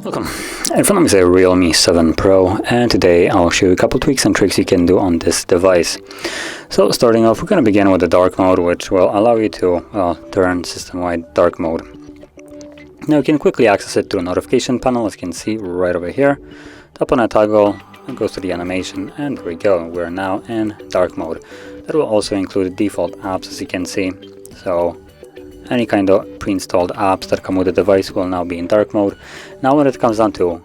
Welcome. In front of me is a Realme 7 Pro, and today I'll show you a couple tweaks and tricks you can do on this device. So starting off, we're going to begin with the dark mode, which will allow you to turn system-wide dark mode. Now you can quickly access it through a notification panel, as you can see right over here. Tap on a toggle, it goes to the animation, and there we go, we're now in dark mode. That will also include default apps, as you can see. So any kind of pre-installed apps that come with the device will now be in dark mode. Now when it comes down to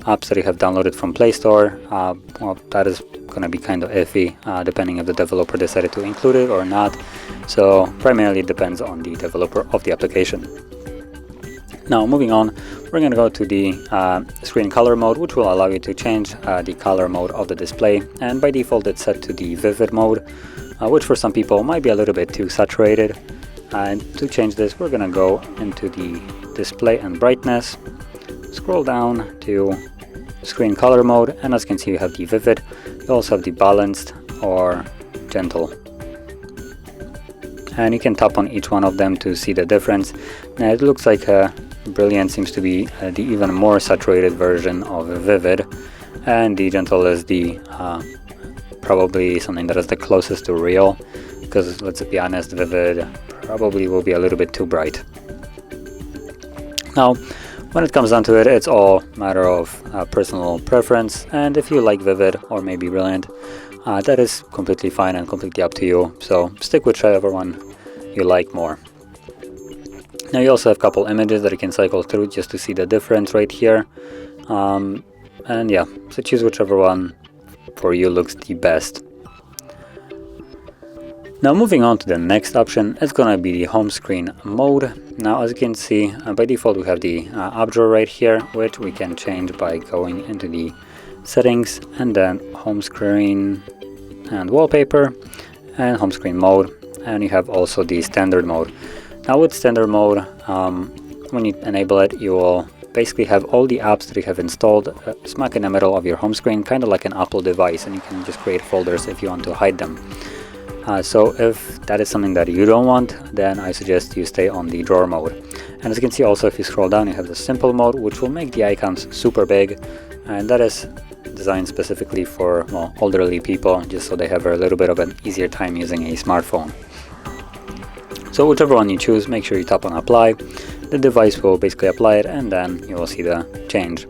apps that you have downloaded from Play Store, well, that is going to be kind of iffy depending if the developer decided to include it or not. So primarily it depends on the developer of the application. Now moving on, we're going to go to the screen color mode, which will allow you to change the color mode of the display. And by default it's set to the vivid mode, which for some people might be a little bit too saturated. And to change this, we're going to go into the display and brightness, scroll down to screen color mode, and as you can see you have the vivid. You also have the balanced or gentle, and you can tap on each one of them to see the difference. Now it looks like Brilliant seems to be the even more saturated version of vivid, and the gentle is the probably something that is the closest to real, because let's be honest, vivid probably will be a little bit too bright. Now when it comes down to it, it's all a matter of personal preference, and if you like vivid or maybe brilliant, that is completely fine and completely up to you, so stick with whichever one you like more. Now you also have a couple images that you can cycle through just to see the difference right here, and yeah, so choose whichever one for you looks the best. Now moving on to the next option, it's going to be the home screen mode. Now as you can see, by default we have the app drawer right here, which we can change by going into the settings and then home screen and wallpaper and home screen mode, and you have also the standard mode. Now with standard mode, when you enable it, you will basically have all the apps that you have installed smack in the middle of your home screen, kind of like an Apple device, and you can just create folders if you want to hide them. So if that is something that you don't want, then I suggest you stay on the drawer mode. And as you can see also, if you scroll down, you have the simple mode, which will make the icons super big, and that is designed specifically for elderly people, just so they have a little bit of an easier time using a smartphone. So whichever one you choose, make sure you tap on apply. The device will basically apply it, and then you will see the change.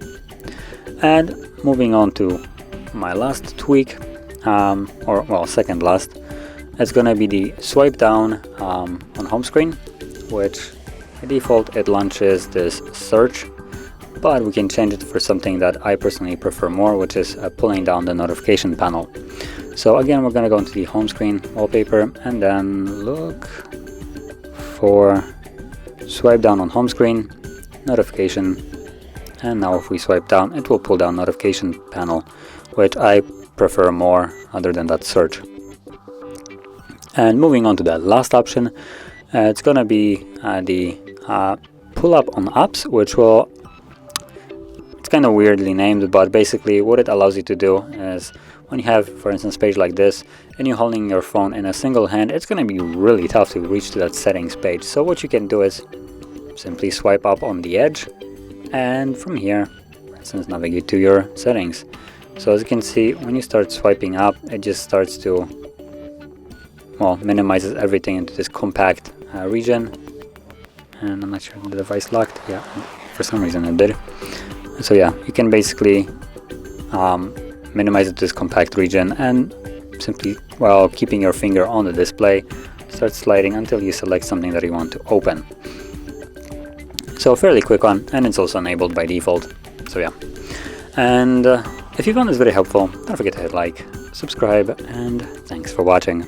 And moving on to my last tweak, or well, second last, it's going to be the swipe down on home screen, which by default it launches this search, but we can change it for something that I personally prefer more, which is pulling down the notification panel. So again, we're going to go into the home screen wallpaper and then look for swipe down on home screen, notification, and now if we swipe down, it will pull down notification panel, which I prefer more other than that search. And moving on to that last option, it's going to be the pull up on apps, which will, it's kind of weirdly named, but basically what it allows you to do is when you have, for instance, a page like this and you're holding your phone in a single hand, it's going to be really tough to reach to that settings page. So what you can do is simply swipe up on the edge, and from here, for instance, navigate to your settings. So as you can see, when you start swiping up, it just starts to, well, minimizes everything into this compact region. And I'm not sure if the device locked. Yeah, for some reason it did. So yeah, you can basically minimize it to this compact region, and simply, while keeping your finger on the display, start sliding until you select something that you want to open. So fairly quick one, and it's also enabled by default. So yeah, and if you found this very helpful, don't forget to hit like, subscribe, and thanks for watching.